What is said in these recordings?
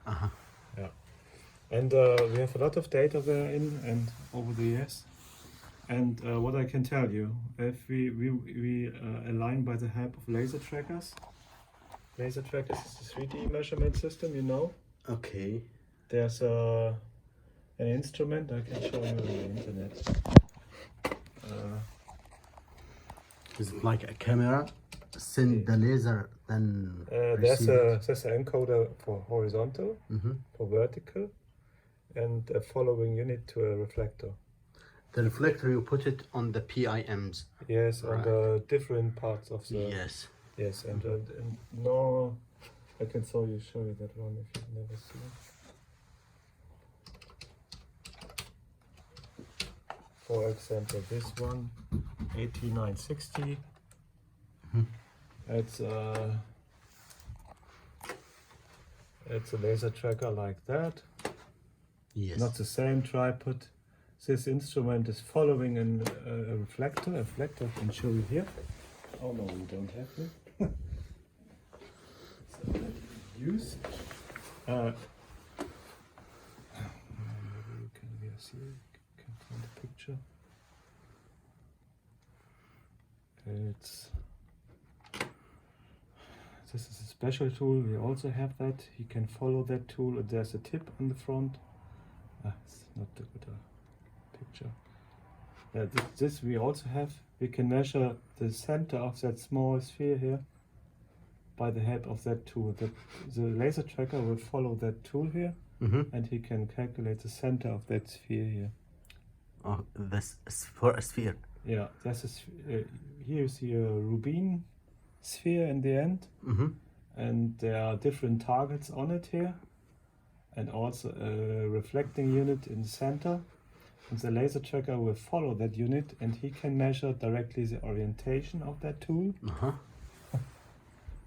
Uh-huh. Yeah. And we have a lot of data there in and over the years. And what I can tell you, if we align by the help of laser trackers. Laser trackers is a 3D measurement system, you know. Okay. There's an instrument I can show you on the internet. Is it like a camera? Send the laser, then There's receive it? there's an encoder for horizontal, for vertical, and a following unit to a reflector. The reflector, you put it on the PIMs. Yes, on Right. the different parts of the. Yes. Yes, and no, I can show you that one if you've never seen it. For example, this one, 8960. It's a laser tracker like that. Yes. Not the same tripod. This instrument is following a reflector. A reflector I can show you here. Oh no, we don't have it. So use. Maybe you can see. You can find a picture. This is a special tool. We also have that. You can follow that tool. There's a tip on the front. It's not a good picture. This we also have. We can measure the center of that small sphere here by the help of that tool. The laser tracker will follow that tool here, and he can calculate the center of that sphere here. Oh, this is for a sphere. Yeah, that's here you see a Rubin sphere in the end, and there are different targets on it here, and also a reflecting unit in the center. And the laser tracker will follow that unit, and he can measure directly the orientation of that tool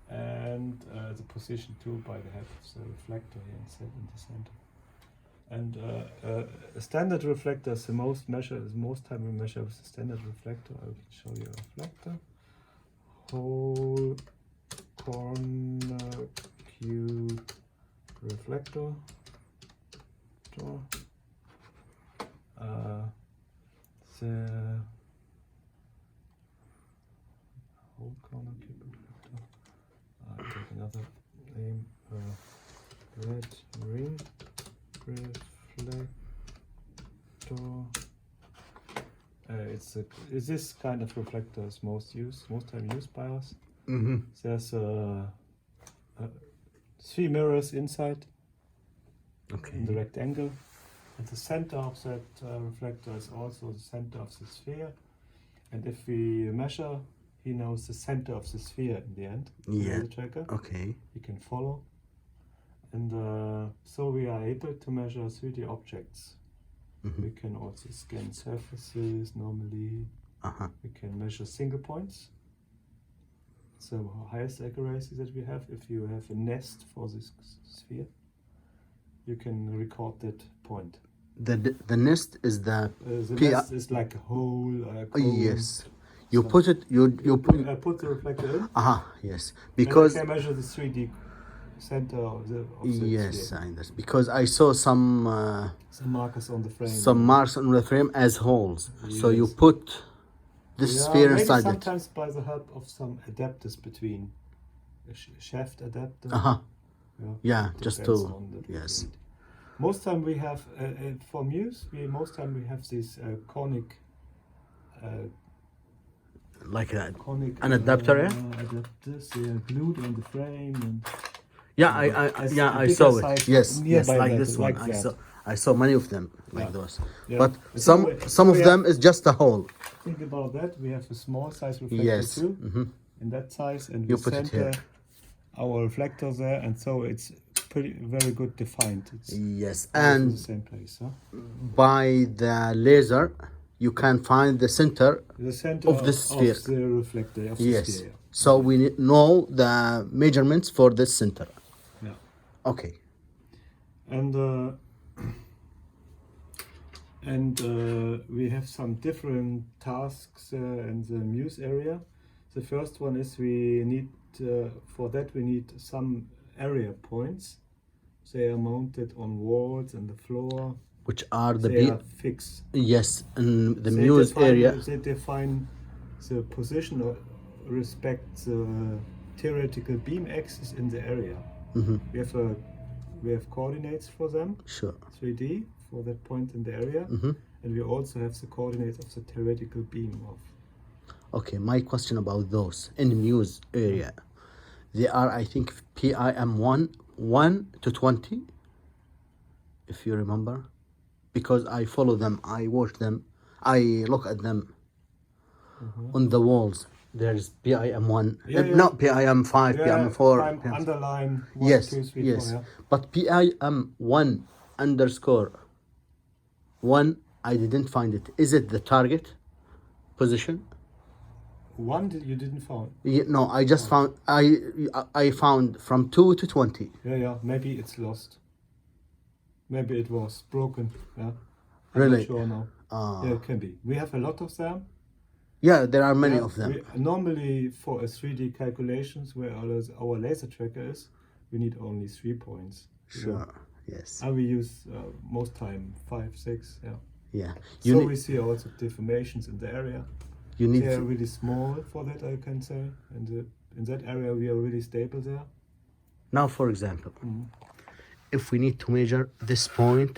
and the position too by the help of the reflector here in the center. And a standard reflector is the most time we measure with the standard reflector. I will show you a reflector. Whole corner cube reflector. The whole corner cube reflector. I take another name. Red ring reflector. It's this kind of reflector is most time used by us. There's 3 mirrors inside. Okay. In the rectangle. And the center of that reflector is also the center of the sphere. And if we measure, he knows the center of the sphere in the end. Yeah. The tracker. Okay. He can follow. And so we are able to measure 3D objects. We can also scan surfaces normally. We can measure single points. So highest accuracy that we have, if you have a nest for this sphere, you can record that point. The nest is the nest is like a whole cone. Yes. You put it you put the reflector in. Yes. Because and I can measure the 3D center of the yes, sphere. I understand. Because I saw some markers on the frame. Some marks on the frame as holes. Yes. So you put this sphere maybe inside sometimes by the help of some adapters between a shaft adapter. Yeah, just to yes. Speed. Most time we have for Muse. Most time we have this conic. Like that. Conic, an adapter, adapters glued on the frame. And I saw it. Yes, like this one. Like I saw many of them like those. Yeah. But some of them is just a hole. Think about that. We have a small size reflector Yes. too, in that size, and You we put it here. our reflector there, and so it's very good defined. It's Yes, in and the same place. by the laser, you can find the center of the sphere. Of the reflector. Of the Yes. sphere. So we know the measurements for this center. Yeah. Okay. And we have some different tasks in the Muse area. The first one is we need for that we need some area points They are mounted on walls and the floor. Which are the They are fixed. yes, in the They muse define, area. They define the position or respect the theoretical beam axis in the area. Mm-hmm. We have coordinates for them, Sure. 3D for that point in the area, Mm-hmm. and we also have the coordinates of the theoretical beam of. Okay, my question about those in the muse area, they are, I think, PIM 1 to 20, if you remember, because I follow them, I watch them, I look at them on the walls. There's PIM 1, Yeah, yeah. not PIM 5, PIM 4. time PIM underline 1, yes, 2, 3, yes. 4, yeah. But PIM 1 underscore 1, I didn't find it. Is it the target position? You didn't find. Yeah, no, I just found I found from 2 to 20. Yeah, maybe it's lost. Maybe it was broken. Yeah, I'm Really? not sure now. Yeah, it can be. We have a lot of them. Yeah, there are many Yeah, of them. Normally, for a 3D calculations where our laser tracker is, we need only 3 points. Sure. Yes. And we use most time 5, 6. Yeah. Yeah. So need, we see also deformations in the area. you need They are really small for that, I can say. And in that area, we are really stable there. now, for example, Mhm. if we need to measure this point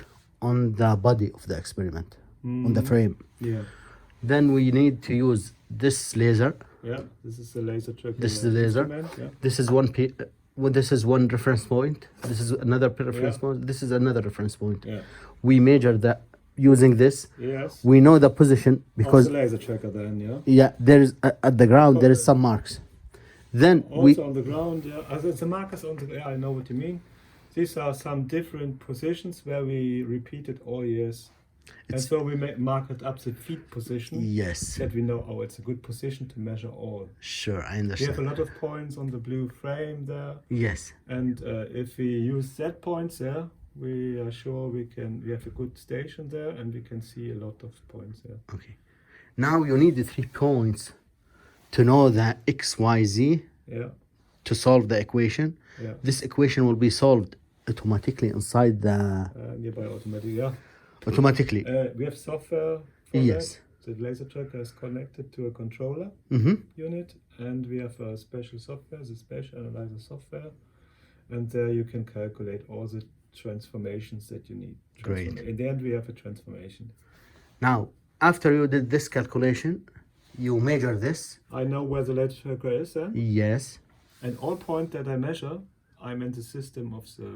on the body of the experiment, on the frame, Yeah. then we need to use this laser. Yeah. This is the laser tracker. This is the laser. instrument, yeah. This is this is one reference point. This is another reference Yeah. point. This is another reference point. Yeah. We measure that using this. Yes. We know the position because Of the laser tracker then, yeah. yeah, there is at the ground there is some marks. Then Also on the ground, yeah. As the markers on the, yeah, I know what you mean. These are some different positions where we repeated all years. And It's- so we marked up the feet position yes, that we know, oh, it's a good position to measure all. sure, I We have a understand. lot of points on the blue frame there. Yes, And if we use that points there, we are sure we have a good station there and we can see a lot of points there. okay. Now you need the 3 points to know the x, y, z Yeah, to solve the equation. yeah. This equation will be solved automatically inside the Nearby automatic, yeah. automatically. We have software for Yes. that. The laser tracker is connected to a controller Mm-hmm. unit, and we have a special software, the spatial analyzer software, and there you can calculate all the transformations that you need. Great. In the end, we have a transformation. Now, after you did this calculation, you measure this. I know where the laser tracker is then, Yes. and all point that I measure, I'm in the system of the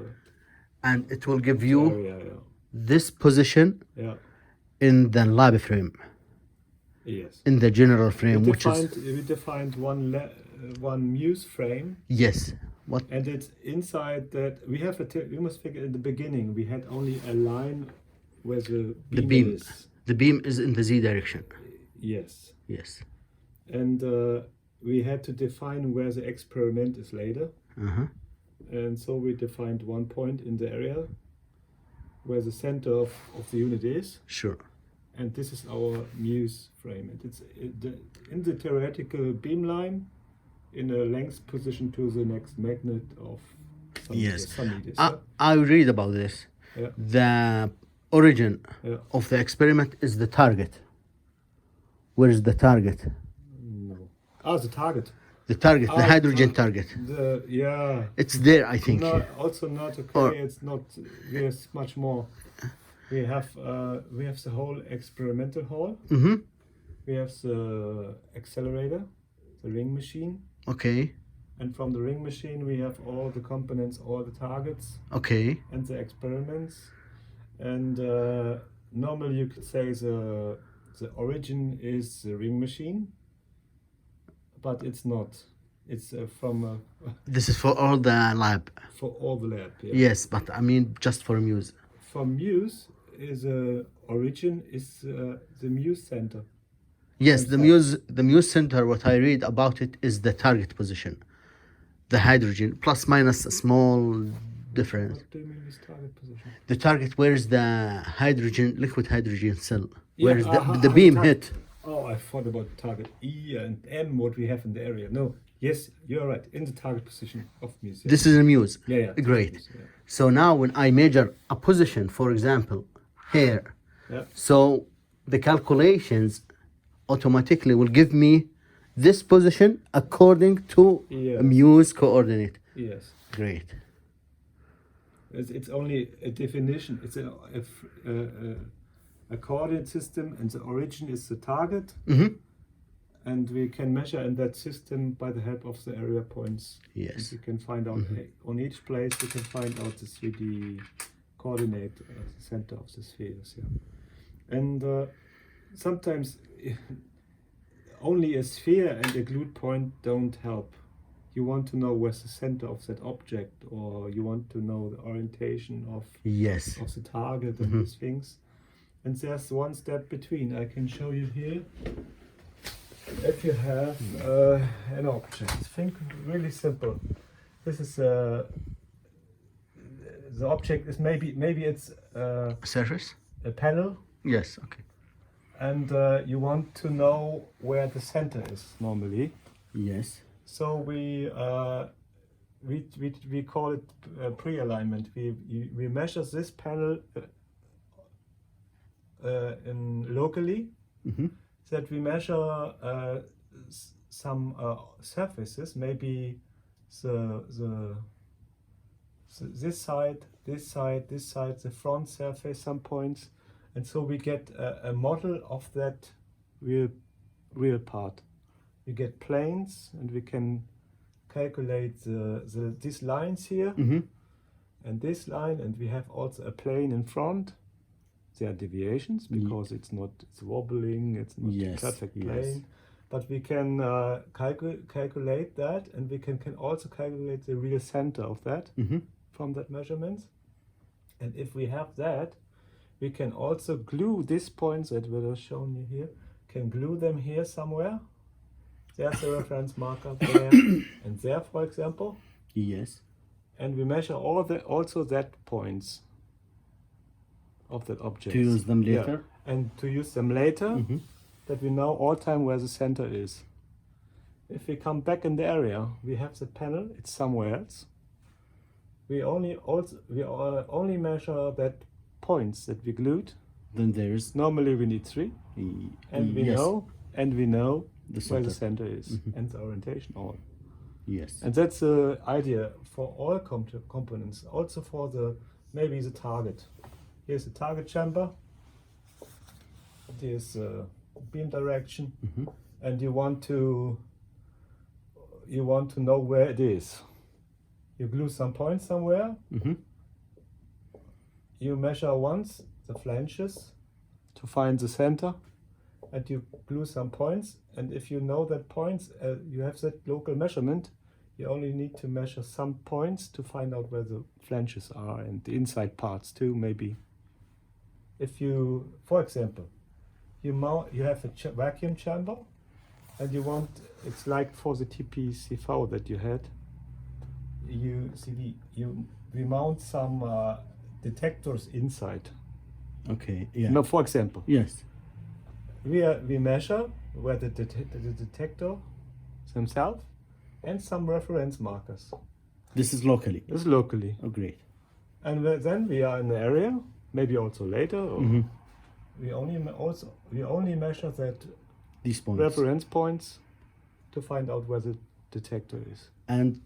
And it will give you area. this position Yeah. in the lab frame, Yes. in the general frame, We which is defined one muse frame. yes. What? And it's inside that we have you must figure in the beginning we had only a line where the beam, is. The beam is in the z direction. Yes. Yes. And we had to define where the experiment is later. Uh-huh. And so we defined one point in the area where the center of the unit is. Sure. And this is our muse frame. And it's in the theoretical beam line in a length position to the next magnet of some Yes. some meters, I read about this. yeah. The origin Yeah. of the experiment is the target. Where is the target? No. The target. The target, the Ah, hydrogen target. Yeah. It's there, I think. No, also not okay. Or- It's not. There's much more. We have the whole experimental hall. Mm-hmm. We have the accelerator, the ring machine, Okay. and from the ring machine we have all the components, all the targets, Okay. and the experiments. And normally you could say the origin is the ring machine, but it's not. It's from This is for all the lab. for all the lab. Yeah. Yes, but I mean just for Muse. For Muse is origin is the Muse center. Yes, the Muse center, what I read about it is the target position. The hydrogen, plus minus a small difference. What do you mean with target position? The target, where is the hydrogen, liquid hydrogen cell? Where is Yeah, the beam target. hit? Oh, I thought about target E and M, what we have in the area. No, Yes, you're right. In the target position of Muse. This is a muse. Yeah. Great. Yeah. So now when I measure a position, for example, here, Yeah. so the calculations automatically will give me this position according to Yes. a muse coordinate. Yes. Great. It's only a definition. It's a coordinate system, and the origin is the target. Mm-hmm. And we can measure in that system by the help of the area points. Yes. And we can find out on each place. We can find out the 3D coordinate at the center of the spheres. Yeah. And sometimes only a sphere and a glued point don't help. You want to know where's the center of that object, or you want to know the orientation of Yes. the target and these things. And there's one step between. I can show you here. If you have an object, think really simple. This is the object is maybe it's Surface? a panel, Yes. Okay. and you want to know where the center is normally. Yes. So we call it pre-alignment. We measure this panel locally. Mm-hmm. That we measure some surfaces, maybe this side, the front surface, some points, and so we get a model of that real part. We get planes, and we can calculate these lines here, Mm-hmm. and this line, and we have also a plane in front. There are deviations because it's wobbling, it's not a perfect plane. But we can calculate that, and we can also calculate the real center of that from that measurement. And if we have that, we can also glue these points that were shown you here, can glue them here somewhere. There's a reference marker there and there, for example. Yes. And we measure also that points of that object. To use them later? Yeah. And to use them later, that we know all time where the center is. If we come back in the area, we have the panel, it's somewhere else. We only measure that points that we glued. Then there's Normally we need 3. And we know where the center is and the orientation all. Yes. And that's the idea for all components, also for maybe the target. Here's the target chamber. Here's beam direction, and you want to know where it is. You glue some points somewhere. You measure once the flanges to find the center, and you glue some points. And if you know that points, you have that local measurement. You only need to measure some points to find out where the flanges are and the inside parts too, maybe. If you, for example, you have a vacuum chamber, and it's like for the TPCV that you had. We mount some detectors inside. Okay. Yeah. No, for example, Yes. we measure where the detector themselves and some reference markers. This is locally. This is locally. Oh, great. And then we are in the area, maybe also later. Or we only measure that These points. reference points to find out where the detector is. And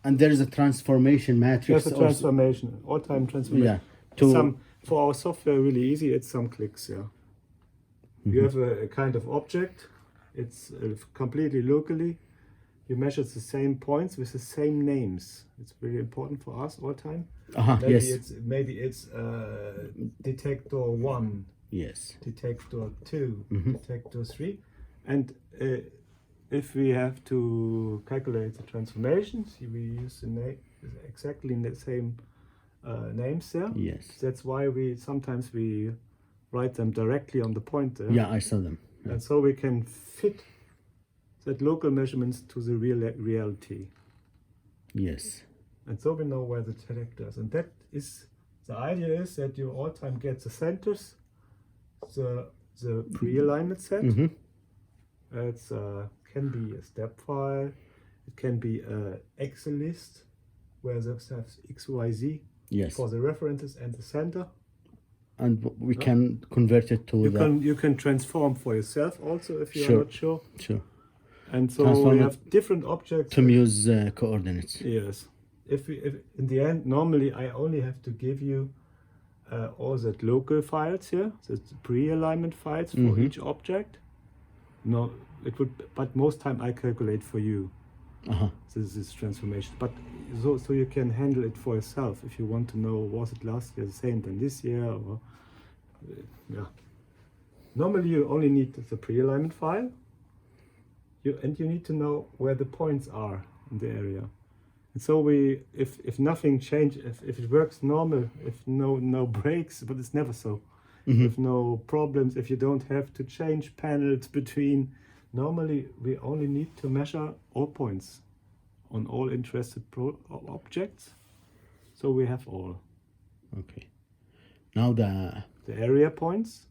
there is a transformation matrix. There's a also. transformation, all-time transformation. Yeah. For our software, really easy. It's some clicks. Yeah. You have a kind of object. It's completely locally. You measure the same points with the same names. It's really important for us all time. Maybe it's detector 1, Yes. detector 2, detector 3, and if we have to calculate the transformations, we use exactly the same names there. Yes. That's why sometimes we write them directly on the pointer. Yeah, I saw them. Yeah. And so we can fit that local measurements to the reality. Yes. And so we know where the detector is. And that is, the idea is that you all time get the centers, the pre-alignment set. It's can be a step file, It can be a Excel list where this has X, Y, Z Yes. for the references and the center. And we can convert it to You can transform for yourself also if you Sure. are not sure. Sure. And so Transform we it have different objects. To use coordinates. Yes. If in the end, normally I only have to give you all that local files here, the pre-alignment files for each object. No, it would, but most time I calculate for you. This transformation. But so you can handle it for yourself if you want to know, was it last year the same than this year, or yeah. Normally you only need the pre-alignment file. You need to know where the points are in the area. And so if nothing changes, if it works normal, if no breaks, but it's never so. If no problems, if you don't have to change panels between, normally we only need to measure all points on all interested objects. So we have all. Okay. Now the area points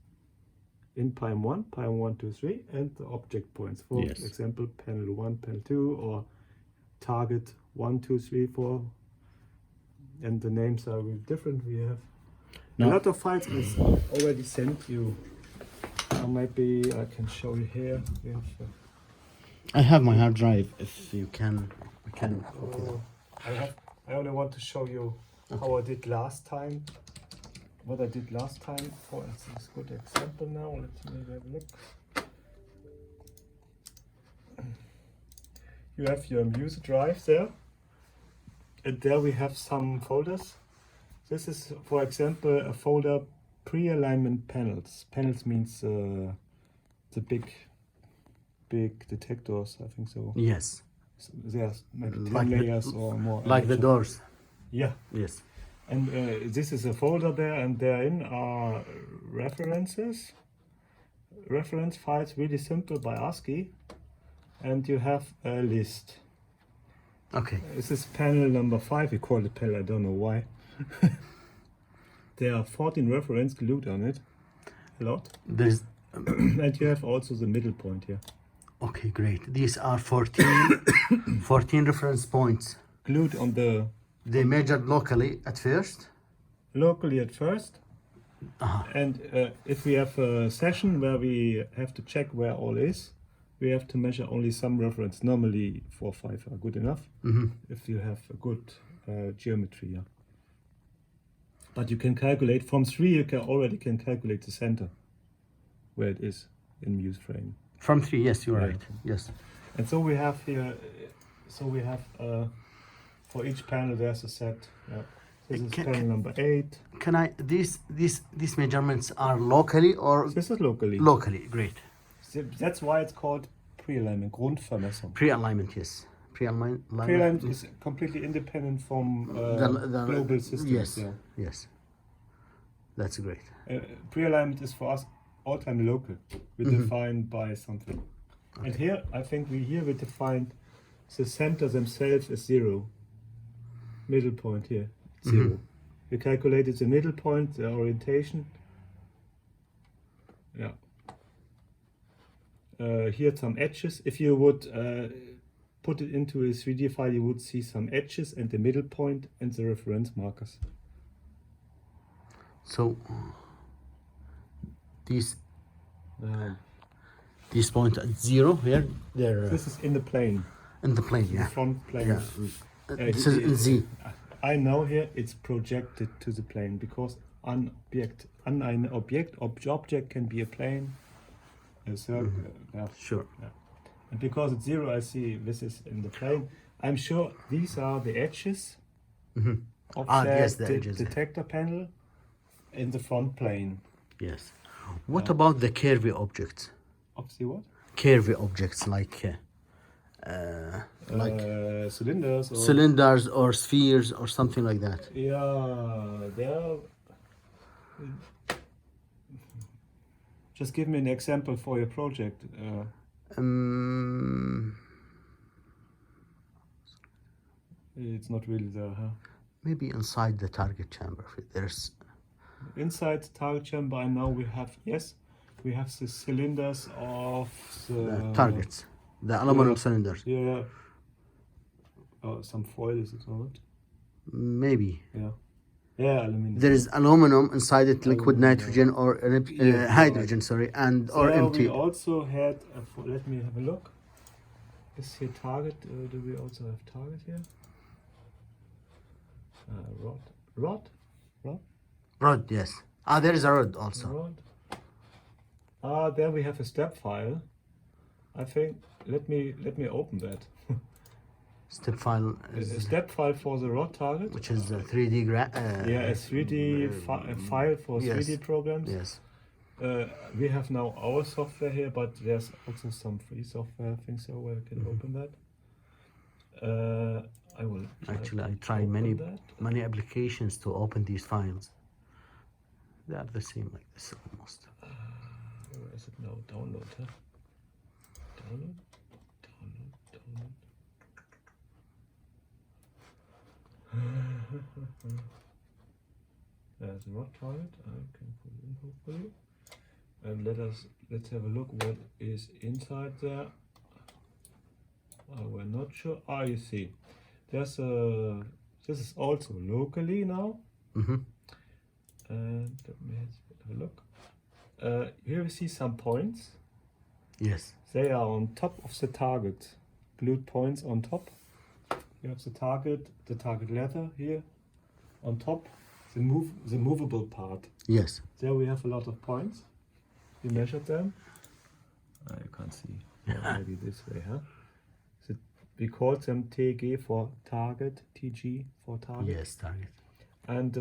in PIM1, PIM1, 2, 3, and the object points. For example, panel 1, panel 2, or target 1, 2, 3, 4. And the names are really different. We have a lot of files is already sent you. Or maybe I can show you here. We have, I have my hard drive. If you can, we can. I only want to show you how I did last time. What I did last time, for instance, good example now. Let's maybe have a look. You have your user drive there, and there we have some folders. This is, for example, a folder pre-alignment panels. Panels means the big detectors, I think so. Yes. So there's maybe 10 Like layers or more. Like the doors. Yeah. Yes. And this is a folder there, and therein are reference files, really simple by ASCII, and you have a list. Okay. This is panel number 5. We call it panel, I don't know why. There are 14 reference glued on it, a lot. There's And you have also the middle point here. Okay, great. These are 14, 14 reference points. Glued on the... They measured locally at first. Locally at first. And if we have a session where we have to check where all is, we have to measure only some reference. Normally 4 or 5 are good enough if you have a good geometry. Yeah. But you can calculate from 3. You already can calculate the center where it is in Muse frame. From 3, yes, you're right. Yes. And so we have here. So we have for each panel there's a set. Yeah. This is panel number 8. Can I? These measurements are locally or? This is locally. Locally, great. That's why it's called pre-alignment, Grundvermessung. Pre-alignment, yes. Pre-alignment. Pre-alignment is completely independent from the global systems. Yes. Yeah. Yes. That's great. Pre-alignment is for us all time local. We define by something. Okay. And here, I think we defined the center themselves as 0. Middle point here, 0. We calculated the middle point, the orientation. Yeah. Here some edges. If you would put it into a 3D file, you would see some edges and the middle point and the reference markers. So these points at 0 here, they're this is in the plane. In the plane, yeah. The front plane. Yeah. This is in Z. I know here it's projected to the plane because object can be a plane, a circle. Yeah. Sure. Yeah. And because it's 0, I see this is in the plane. I'm sure these are the edges of the edges. detector panel in the front plane. Yes. What about the curvy objects? Of the what? Curvy objects like cylinders or spheres or something like that. Yeah, there. Just give me an example for your project. It's not really there, huh? Maybe inside the target chamber. There's inside the target chamber. I know we have we have the cylinders of the targets, the aluminum cylinders. Yeah, some foil, is it not? Maybe. Yeah. Yeah, aluminum. There is aluminum inside it, liquid Aluminum, nitrogen or you're hydrogen, right. sorry, and or There empty. we also had, let me have a look. Is here target? Do we also have target here? Rod. Rod, yes. There is a rod also. Rod. There we have a step file. I think. Let me open that. Step file A is, step file for the rod target. which is a 3D Yeah, a 3D file for yes. 3D programs. Yes. We have now our software here, but there's also some free software things so where I can open that. I will Actually, I to tried open many applications to open these files. They are the same like this almost. Where is it now? Download, huh? Download. There's a rod target. I can put it in hopefully. And let's have a look what is inside there. We're not sure. You see, there's a. This is also locally now. Mm-hmm. And let me have a look. Here we see some points. Yes. They are on top of the target. Glued points on top. You have the target letter here on top. The movable part. Yes. There we have a lot of points. We measured them. You can't see. Maybe this way, huh? We call them TG for target, TG for target. Yes, target. And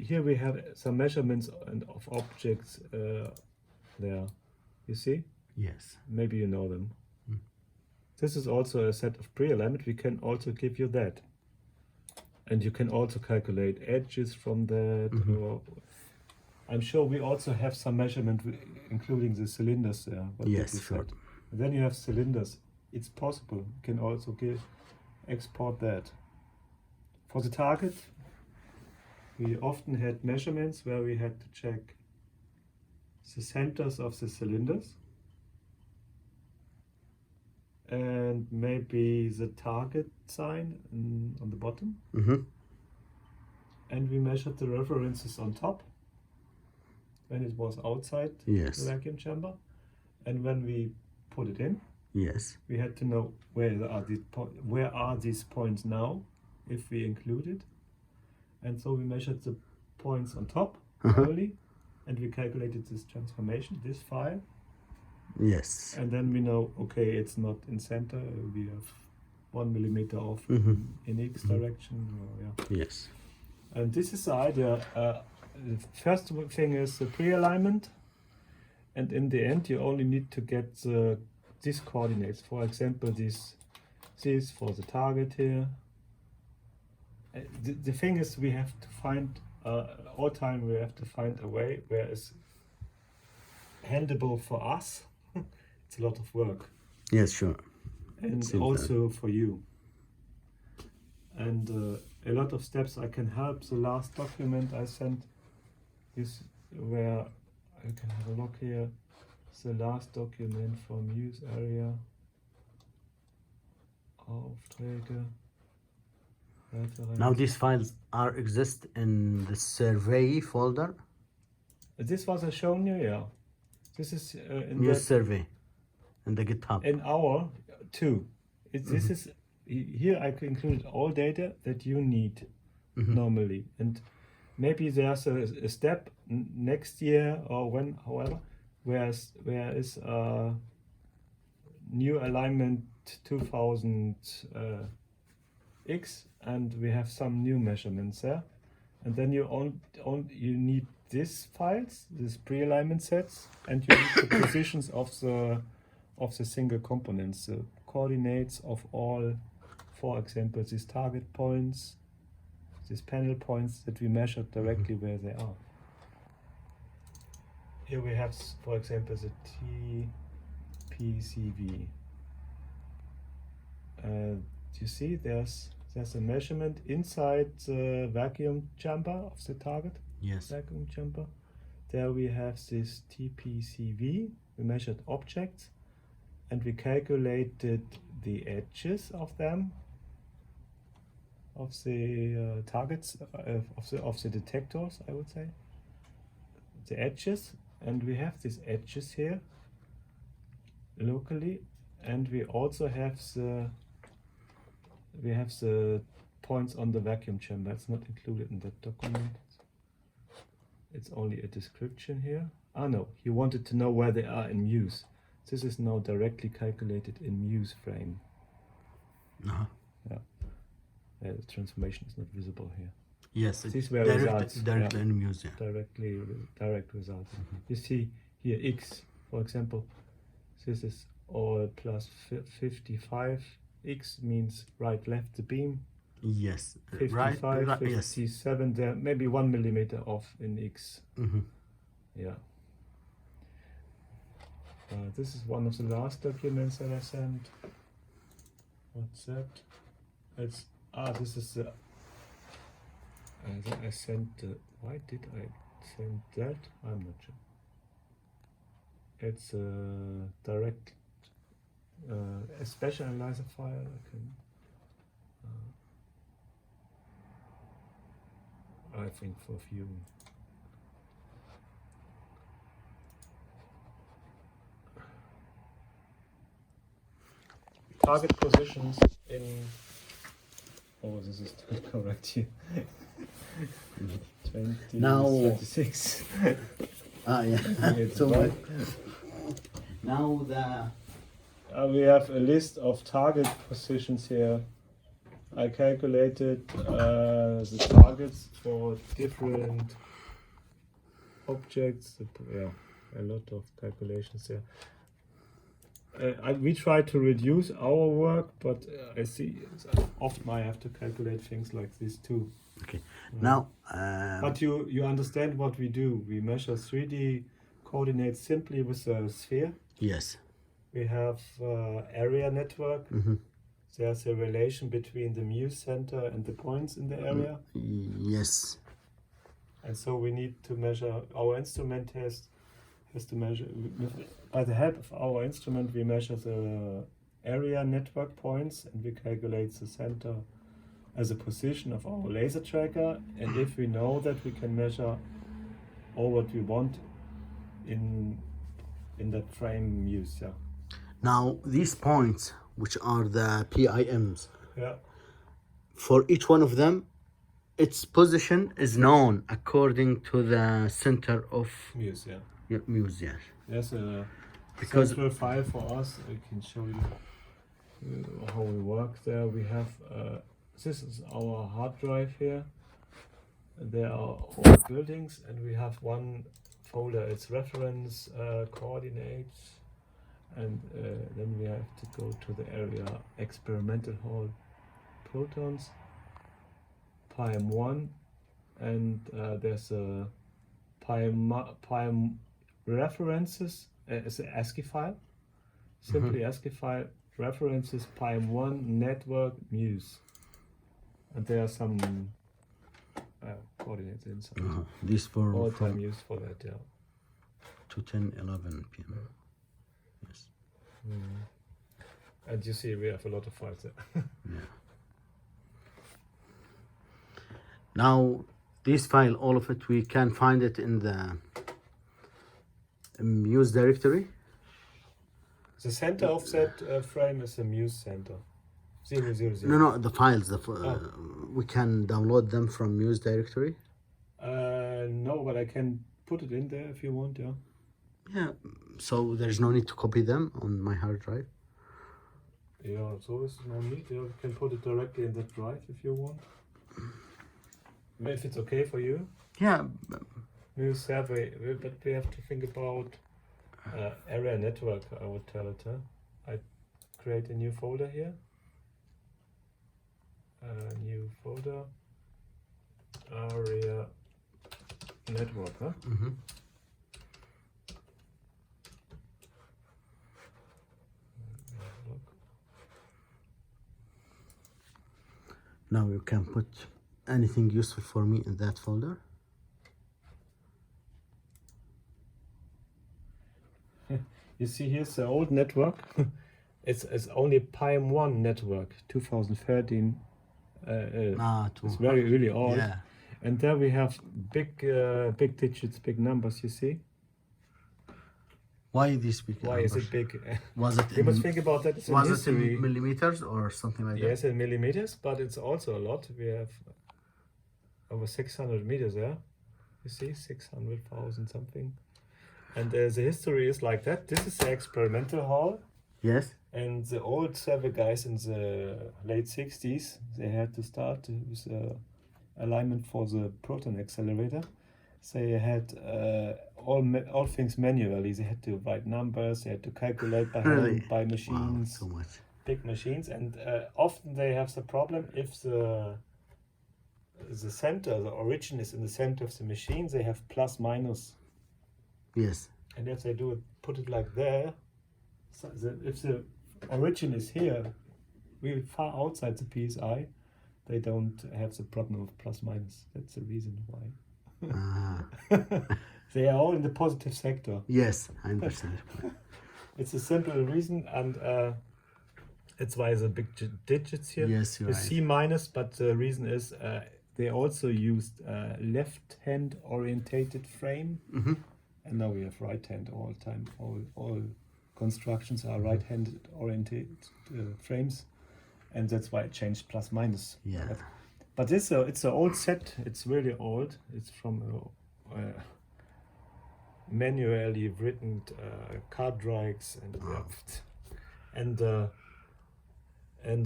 here we have some measurements of objects there. You see? Yes. Maybe you know them. This is also a set of pre-alignment. We can also give you that. And you can also calculate edges from that. Or I'm sure we also have some measurement, including the cylinders there. Yes, sure. And then you have cylinders. It's possible. You can also export that. For the target, we often had measurements where we had to check the centers of the cylinders and maybe the target sign on the bottom. And we measured the references on top when it was outside the vacuum chamber. And when we put it in, we had to know where are these points now if we include it. And so we measured the points on top only, and we calculated this transformation, this file. Yes. And then we know, okay, it's not in center. We have 1 millimeter off in X direction. Yes. And this is the idea. The first thing is the pre-alignment, and in the end, you only need to get these coordinates. For example, this for the target here. The thing is, we have to find all time. We have to find a way where it's handleable for us. It's a lot of work. Yes, sure. And also for you. And a lot of steps I can help. The last document I sent is where you can have a look here. It's the last document from use area. Aufträge. Now these files exist in the survey folder. This was shown you, yeah. This is in New survey in the GitHub. In our too. This is here I included all data that you need normally, and maybe there's a step next year or when, however, where is new alignment 2000 X, and we have some new measurements there, and then you need these files, these pre-alignment sets, and you need the positions of the single components, the coordinates of all, for example, these target points, these panel points that we measured directly where they are. Here we have, for example, the TPCV. You see, there's a measurement inside the vacuum chamber of the target. Yes. Vacuum chamber. There we have this TPCV. We measured objects, and we calculated the edges of them targets of the detectors, I would say, the edges, and we have these edges here locally, and we also have the points on the vacuum chamber. It's not included in that document. It's only a description here. Ah no, he wanted to know where they are in Muse. This is now directly calculated in Muse frame. Uh-huh. Yeah. The transformation is not visible here. Yes, These were results. directly Yeah. in Muse. Yeah. Direct results. You see here X, for example, this is all plus 55. X means right, left the beam. Yes, 55, right, yes. 57, there maybe 1 millimeter off in X. Mm-hmm. Yeah. This is one of the last documents that I sent. What's that? It's this is the. I sent. Why did I send that? I'm not sure. It's a direct, a special analyzer file. I can. I think for viewing. Target positions in. Oh, this is not correct here. 26. Yeah. It's So right. now the We have a list of target positions here. I calculated the targets for different objects. Yeah, a lot of calculations here. We try to reduce our work, but I see often I have to calculate things like this too. okay. Now But you understand what we do. We measure 3D coordinates simply with a sphere. yes. We have area network. Mm-hmm. There's a relation between the Muse center and the points in the area. Yes. And so we need to measure, our instrument has to measure, by the help of our instrument, we measure the area network points and we calculate the center as a position of our laser tracker. And if we know that, we can measure all what we want in that frame Muse. Yeah. Now these points, which are the PIMs, Yeah. for each one of them, its position is known according to the center of Muse. Yeah. Muse. Yes. There's a Because- central file for us. I can show you how we work there. We have this is our hard drive here. There are all buildings, and we have one folder. It's reference coordinates, and then we have to go to the area experimental hall protons, PIM1, and there's a PIM references. It's an ASCII file, simply ASCII file, references PIM1 network Muse, and there are some coordinates inside. These for All from time used for that, yeah. to 10:11 p.m. Yes. And you see, we have a lot of files there. Yeah. Now, this file, all of it, we can find it in the Muse directory. The center of that frame is the Muse center. 000. No, the files. We can download them from Muse directory. No, but I can put it in there if you want, yeah. Yeah. So there's no need to copy them on my hard drive. Yeah, so it's no need. Yeah, you can put it directly in that drive if you want. If it's okay for you. Yeah. Muse survey, but we have to think about area network, I would tell it. I create a new folder here. New folder. Area network, huh? Mm-hmm. Now you can put anything useful for me in that folder. You see, here's the old network. It's only PIM1 network, 2013 It's very really old. Yeah. And there we have big digits, big numbers. You see? Why these big Why is numbers? it big? Was it You must in, think about that. It's in was it history. in millimeters or something like Yes, in millimeters, but it's also a lot. We have over 600 meters there. You see, 600,000 something. And the history is like that. This is the experimental hall. that? Yes. And the old server guys in the late 60s, they had to start with alignment for the proton accelerator. They had all things manually. They had to write numbers, they had to calculate by hand, Really? by Wow, machines, so much. big machines. And often they have the problem if the center, the origin is in the center of the machine, they have plus minus. Yes. And if they do it, put it like there, so if the origin is here, really far outside the PSI, they don't have the problem of plus minus. That's the reason why. Ah. They are all in the positive sector. Yes, I understand. It's a simple reason, and that's why the big digits here. Yes, you're You right. C minus, but the reason is they also used left-hand orientated frame, Mm-hmm. and now we have right-hand all time. All constructions are right-handed oriented frames, and that's why it changed plus minus. Yeah. But it's an old set. It's really old. It's from a manually written card drawings, and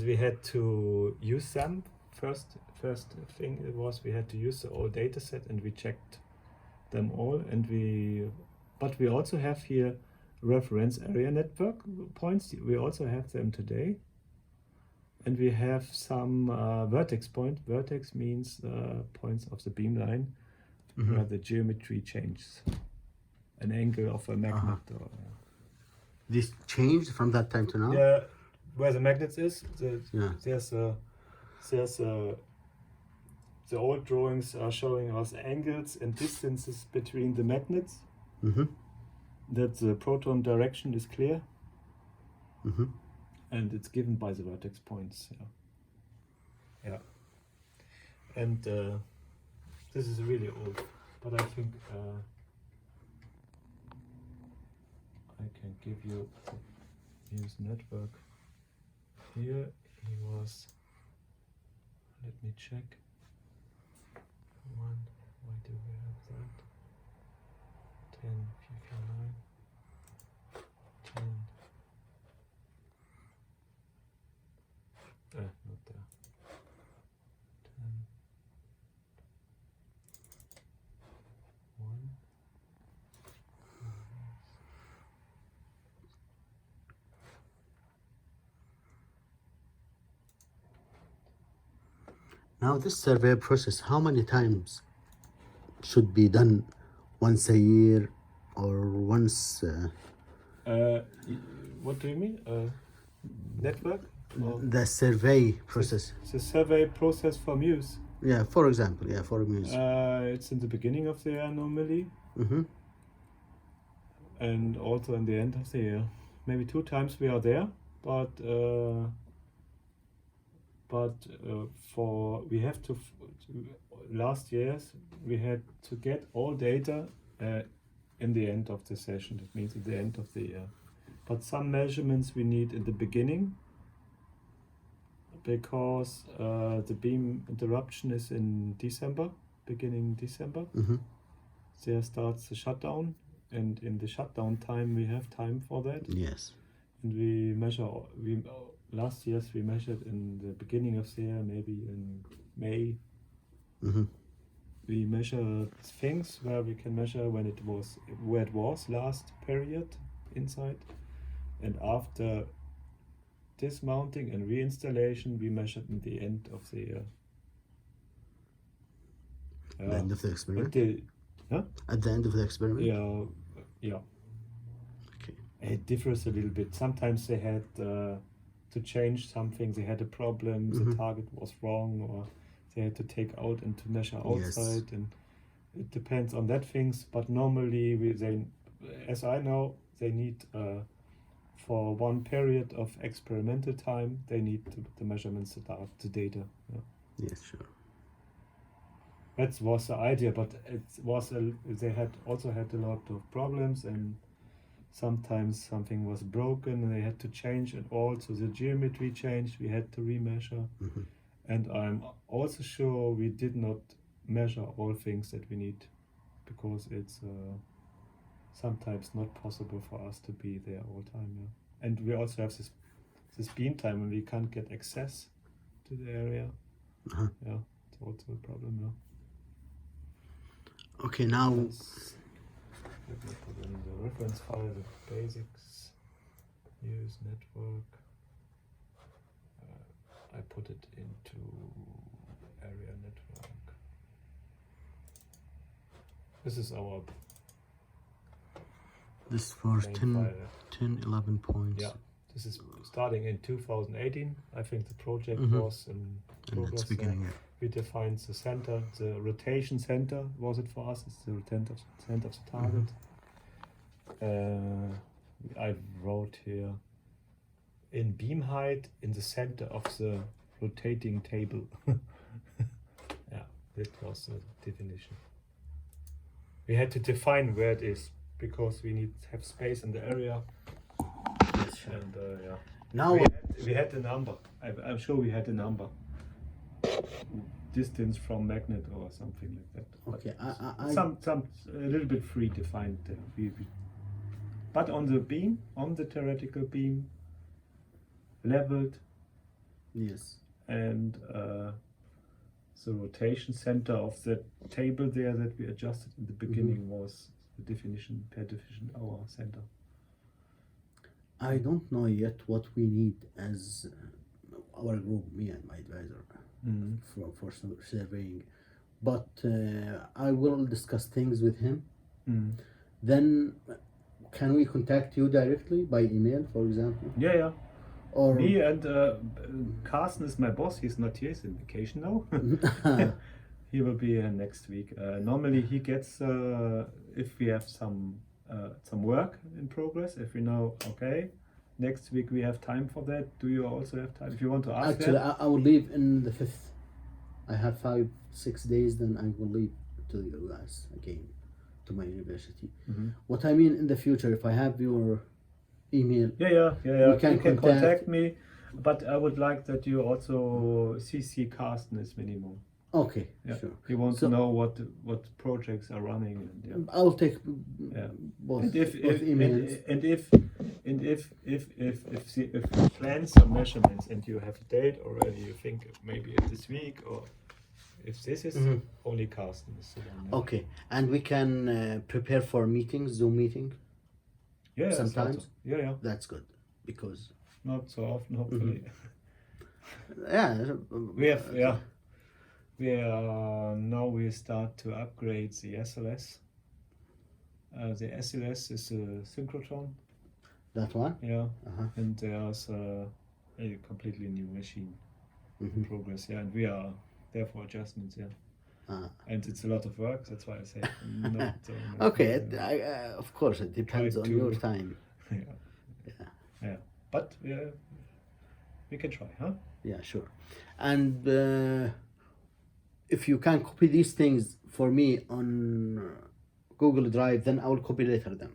we had to use them. First thing it was we had to use the old data set, and we checked them all. But we also have here reference area network points. We also have them today. And we have some vertex point. Vertex means points of the beamline where the geometry changes. An angle of a magnet. Or, This changed from that time to now? yeah, where the magnet is, Yeah. the old drawings are showing us angles and distances between the magnets. Mm-hmm. That the proton direction is clear. Mm-hmm. And it's given by the vertex points. Yeah. And this is really old, but I think I can give you his network. Here he was. Let me check. One. Why do we have that? 10, 59, 10. Not there. 10. 1. Now this survey process, how many times should be done? Once a year or once? What do you mean? Network? Or The survey process. the survey process for Muse. Yeah, for example, for music. It's in the beginning of the year normally, Mm-hmm. and also in the end of the year. Maybe 2 times we are there, but for we have to last years we had to get all data in the end of the session. That means at the end of the year. But some measurements we need in the beginning, because the beam interruption is in December, beginning December. Mm-hmm. There starts the shutdown, and in the shutdown time we have time for that. Yes. And we measure. Last years we measured in the beginning of the year, maybe in May. Mm-hmm. We measure things where we can measure where it was last period inside, and after dismounting and reinstallation we measured in the end of the year. The end of the experiment. Huh? At the end of the experiment. Yeah. Okay. It differs a little bit. Sometimes they had to change something. They had a problem. The target was wrong, or they had to take out and to measure outside. Yes. And it depends on that things. But normally, as I know, they need for one period of experimental time, they need the measurements that are the data. Yeah. Yes, sure. That was the idea, but they had also had a lot of problems, and sometimes something was broken and they had to change it all. So the geometry changed. We had to remeasure, and I'm also sure we did not measure all things that we need, because it's sometimes not possible for us to be there all time. Yeah, and we also have this beam time when we can't get access to the area. Yeah, it's also a problem. Yeah. Okay, now Let me put in the reference file the basics, use network. I put it into area network. This is our this for main 10, file. 10, 11 points. Yeah, this is starting in 2018. I think the project was in And progress. it's beginning. Yeah. We defined the center, the rotation center was it for us? It's the center of the target. I wrote here in beam height in the center of the rotating table. Yeah, that was the definition. We had to define where it is because we need to have space in the area. Yes, sure. And yeah, Now we had a number. I'm sure we had a number. Distance from magnet or something like that. okay, Some a little bit free defined. But on the beam, on the theoretical beam, leveled, yes. and the rotation center of the table there that we adjusted in the beginning was the definition, per definition, our center. I don't know yet what we need as our group, me and my advisor, for surveying, but I will discuss things with him. Then can we contact you directly by email, for example? Yeah. Or Me and Carsten is my boss. He's not here. He's on vacation now. He will be here next week. Normally he gets if we have some work in progress. If we know, okay, next week we have time for that. Do you also have time? If you want to ask actually, that? I will leave in the 5th. I have 5-6 days. Then I will leave to the US again, to my university. What I mean in the future, if I have your email, Yeah. You can contact me, but I would like that you also CC Carsten as minimum. okay, Yeah. sure. He wants So- to know what projects are running. And, yeah. I will take Yeah. both, And if emails. if you plan some measurements and you have a date already, you think maybe this week, or if this is only Carsten is the one. Yeah. Okay, and we can prepare for meetings, Zoom meeting. Yeah, sometimes. also. Yeah. That's good because Not so often, hopefully. yeah, Now we start to upgrade the SLS. The SLS is a synchrotron. that one. Yeah, and there's a completely new machine in progress. Yeah, and we are there for adjustments. Yeah, and it's a lot of work. That's why I say not. Okay, of course it depends Try on to- your time. Yeah, but we can try, huh? Yeah, sure. And if you can copy these things for me on Google Drive, then I will copy later them.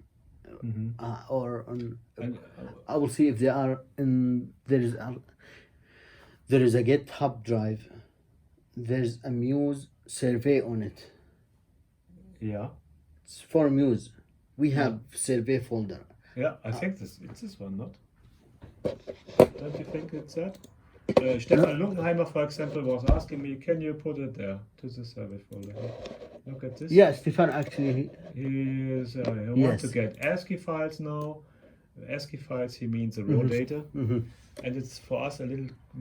Or on, And, I will see if they are in. There is a GitHub drive. There's a Muse survey on it. yeah, It's for Muse. We have survey folder. yeah. I think it's this one, not? Don't you think it's that? Stefan Lunkenheimer, for example, was asking me, can you put it there to the survey folder? Look at this. Yeah, Stefan actually. He is. He Yes. wants to get ASCII files now. ASCII files, he means the raw data, and it's for us a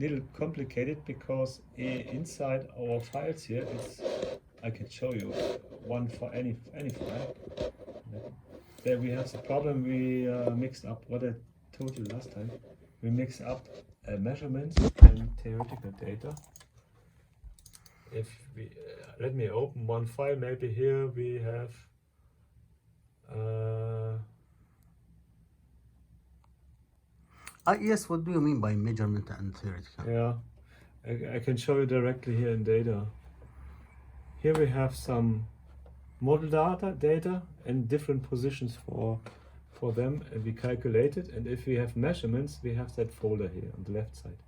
little complicated because inside our files here, I can show you one for any file. There we have the problem. We mixed up what I told you last time. We mix up measurements and theoretical data. If we let me open one file, maybe here we have Yes, what do you mean by measurement and theoretical? yeah, I can show you directly here in data. Here we have some model data and different positions for them, and we calculate it. And if we have measurements, we have that folder here on the left side.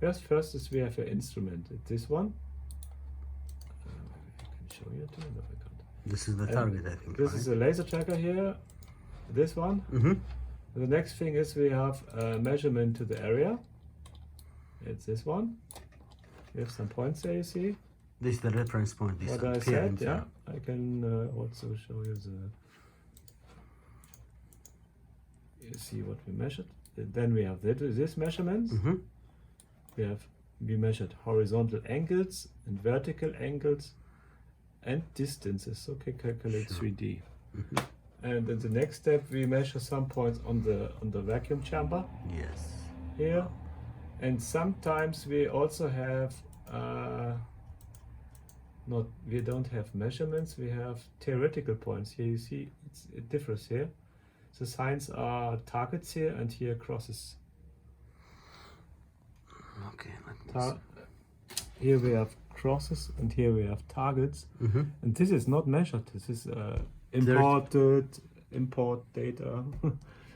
First is we have an instrument. It's this one. I can show you too. No, I can't. This is the target, I think. This is a laser tracker here. This one. Mm-hmm. The next thing is we have a measurement to the area. It's this one. We have some points there, you see. This is the reference point. This What one, I PM, said, yeah. I can also show you you see what we measured. Then we have this measurements. Mm-hmm. We measured horizontal angles and vertical angles and distances. So can calculate Sure. 3D. Mm-hmm. And in the next step, we measure some points on the vacuum chamber Yes. here. And sometimes we also have we don't have measurements, we have theoretical points. Here you see it differs here. The signs are targets here and here crosses. Okay. Let me Here we have crosses and here we have targets. see. Mm-hmm. And this is not measured. This is import data.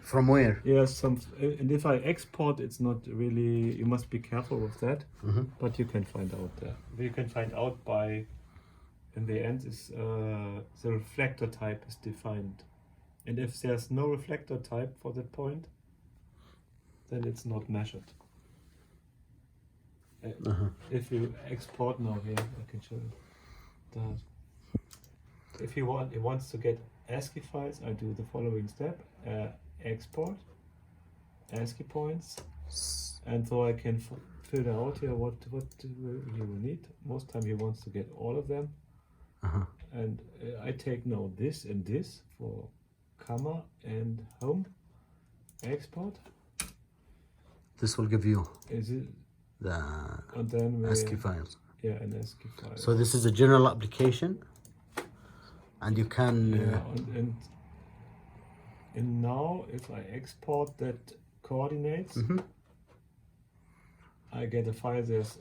From where? Yes, and if I export, it's not really. You must be careful with that. Mm-hmm. But you can find out there. You can find out by, in the end, is the reflector type is defined, and if there's no reflector type for that point, then it's not measured. Uh-huh. If you export now here, I can show you that. If it wants to get ASCII files, I do the following step: export ASCII points, and so I can filter out here what you will need. Most time he wants to get all of them, Uh-huh. and I take now this and this for comma and home export. This will give you Is it? the And then we, ASCII files. yeah, an ASCII file. So this is a general application, and you can. Yeah, and now if I export that coordinates, Mhm. I get a file. There's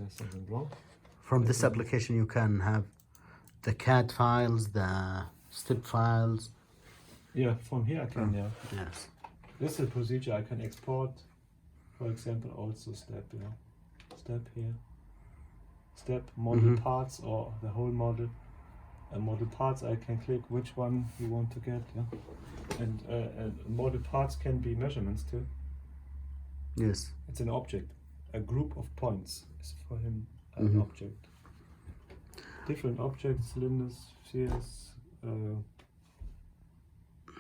something wrong. From this application, you can have the CAD files, the STIP files. Yeah, from here I can. Yeah, Yes. this is a procedure I can export. For example, also step. Step here. Step model Mhm. parts or the whole model. Model parts, I can click which one you want to get. Yeah, and model parts can be measurements too. Yes. It's an object. A group of points is for him an Mhm. object. Different objects, cylinders, spheres,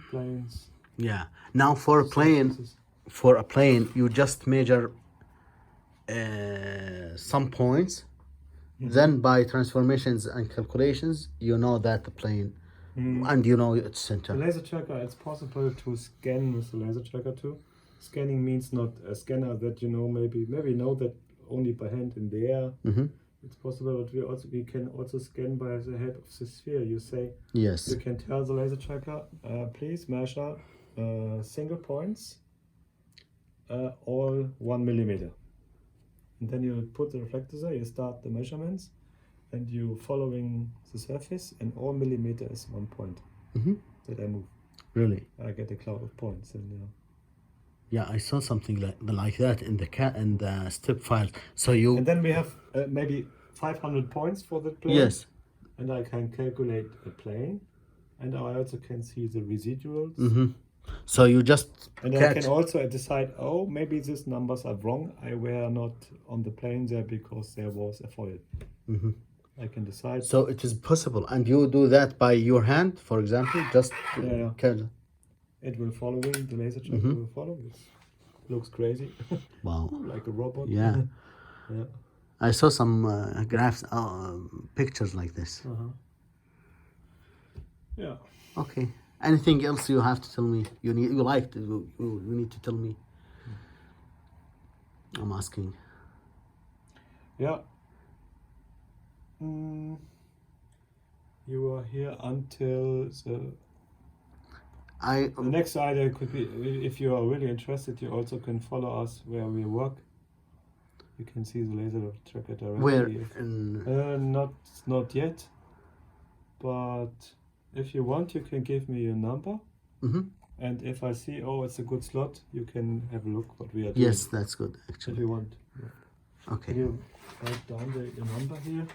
planes. Yeah. Now for a plane, surfaces. you just measure some points. Then by transformations and calculations, you know that the plane, and you know its The center. laser tracker, it's possible to scan with the laser tracker too. Scanning means not a scanner that maybe know that only by hand in the air. Mm-hmm. It's possible, but we can also scan by the help of the sphere. You say Yes. you can tell the laser tracker, please measure single points, all 1 millimeter. And then you put the reflector there, you start the measurements, and you following the surface, and all millimeter is 1 point Mm-hmm. that I move. Really? I get a cloud of points, and Yeah, I saw something like that in the STIP file. So you. and then we have maybe 500 points for the plane. Yes. And I can calculate the plane, and I also can see the residuals. Mm-hmm. So you just And I catch. can also decide, oh, maybe these numbers are wrong. I were not on the plane there because there was a foil. Mhm. I can decide. So it is possible, and you do that by your hand, for example, just Yeah. catch. It will follow the laser tracker Mhm. will follow. It looks crazy, Wow. like a robot. Yeah. Yeah. I saw some graphs, pictures like this. Yeah. Okay. Anything else you have to tell me? You need to tell me. I'm asking. Yeah. You are here until the next idea could be, if you are really interested, you also can follow us where we work. You can see the laser tracker directly. Where if- in not yet, but if you want, you can give me your number, Mhm. and if I see, oh, it's a good slot, you can have a look what we are doing. Yes, that's good If actually. you want. Yeah. Okay. Can you write down the number here?